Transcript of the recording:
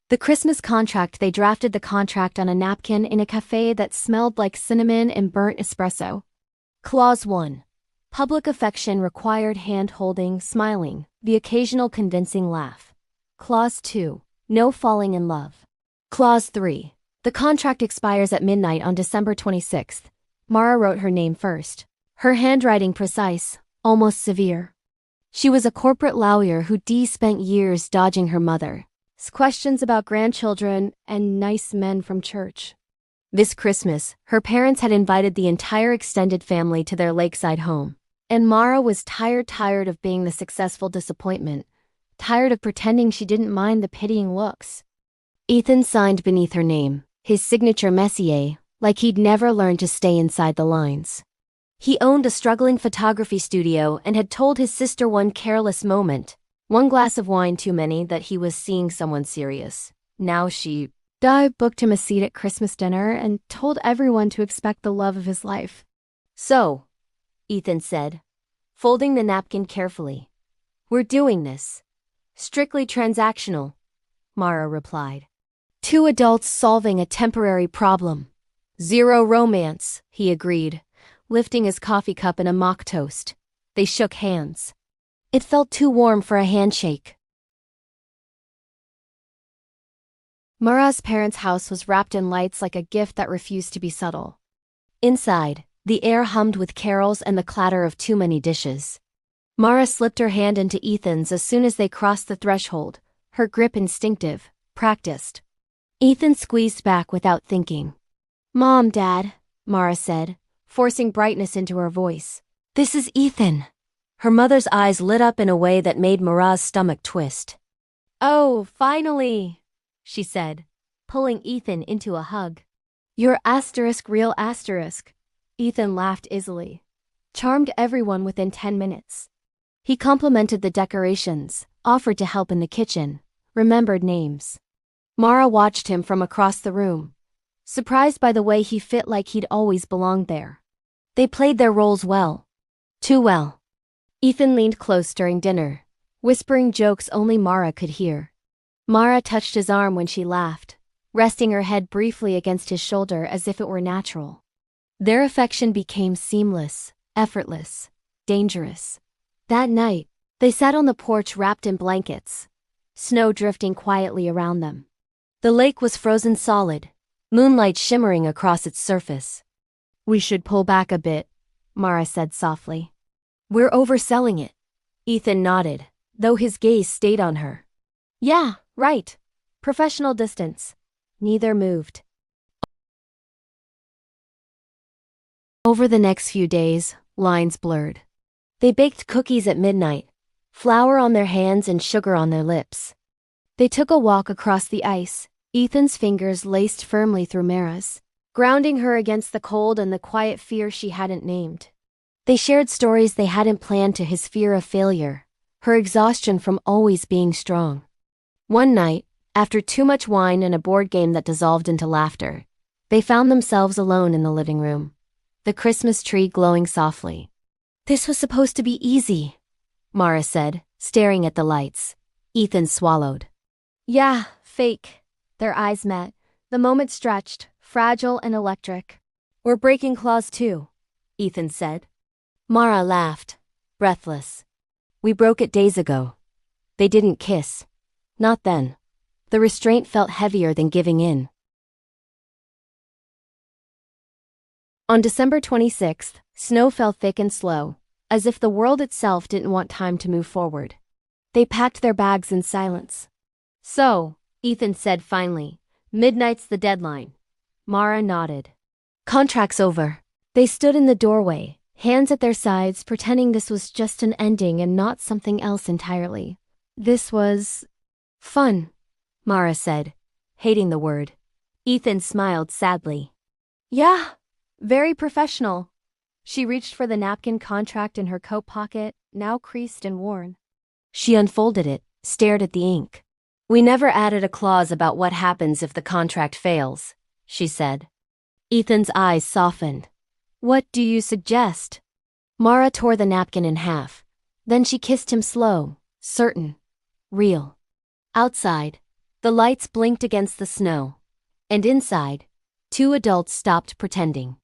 The Christmas contract. They drafted the contract on a napkin in a cafe that smelled like cinnamon and burnt espresso. Clause 1. Public affection required hand-holding, smiling, the occasional convincing laugh. Clause 2. No falling in love. Clause 3. The contract expires at midnight on December 26th. Mara wrote her name first. Her handwriting precise, almost severe. She was a corporate lawyer who spent years dodging her mother's questions about grandchildren and nice men from church. This Christmas, her parents had invited the entire extended family to their lakeside home. And Mara was tired of being the successful disappointment, tired of pretending she didn't mind the pitying looks. Ethan signed beneath her name, his signature Messier, like he'd never learned to stay inside the lines. He owned a struggling photography studio and had told his sister one careless moment, one glass of wine too many, that he was seeing someone serious. Now Di booked him a seat at Christmas dinner and told everyone to expect the love of his life. So, Ethan said, folding the napkin carefully. We're doing this. Strictly transactional, Mara replied. Two adults solving a temporary problem. Zero romance, he agreed, lifting his coffee cup in a mock toast. They shook hands. It felt too warm for a handshake. Mara's parents' house was wrapped in lights like a gift that refused to be subtle. Inside, the air hummed with carols and the clatter of too many dishes. Mara slipped her hand into Ethan's as soon as they crossed the threshold, her grip instinctive, practiced. Ethan squeezed back without thinking. Mom, Dad, Mara said, forcing brightness into her voice. This is Ethan. Her mother's eyes lit up in a way that made Mara's stomach twist. Oh, finally, she said, pulling Ethan into a hug. You're real asterisk. Ethan laughed easily. Charmed everyone within 10 minutes. He complimented the decorations, offered to help in the kitchen, remembered names. Mara watched him from across the room, surprised by the way he fit like he'd always belonged there. They played their roles well. Too well. Ethan leaned close during dinner, whispering jokes only Mara could hear. Mara touched his arm when she laughed, resting her head briefly against his shoulder as if it were natural. Their affection became seamless, effortless, dangerous. That night, they sat on the porch wrapped in blankets, snow drifting quietly around them. The lake was frozen solid, moonlight shimmering across its surface. We should pull back a bit, Mara said softly. We're overselling it. Ethan nodded, though his gaze stayed on her. Yeah, right. Professional distance. Neither moved. Over the next few days, lines blurred. They baked cookies at midnight, flour on their hands and sugar on their lips. They took a walk across the ice, Ethan's fingers laced firmly through Mara's, grounding her against the cold and the quiet fear she hadn't named. They shared stories they hadn't planned, to his fear of failure, her exhaustion from always being strong. One night, after too much wine and a board game that dissolved into laughter, they found themselves alone in the living room, the Christmas tree glowing softly. This was supposed to be easy, Mara said, staring at the lights. Ethan swallowed. Yeah, fake. Their eyes met. The moment stretched, fragile and electric. We're breaking clause 2, Ethan said. Mara laughed, breathless. We broke it days ago. They didn't kiss. Not then. The restraint felt heavier than giving in. On December 26th, snow fell thick and slow, as if the world itself didn't want time to move forward. They packed their bags in silence. So, Ethan said finally, midnight's the deadline. Mara nodded. Contract's over. They stood in the doorway, hands at their sides, pretending this was just an ending and not something else entirely. This was fun, Mara said, hating the word. Ethan smiled sadly. Yeah, very professional. She reached for the napkin contract in her coat pocket, now creased and worn. She unfolded it, stared at the ink. We never added a clause about what happens if the contract fails, she said. Ethan's eyes softened. What do you suggest? Mara tore the napkin in half. Then she kissed him slow, certain, real. Outside, The lights blinked against the snow. And inside, two adults stopped pretending.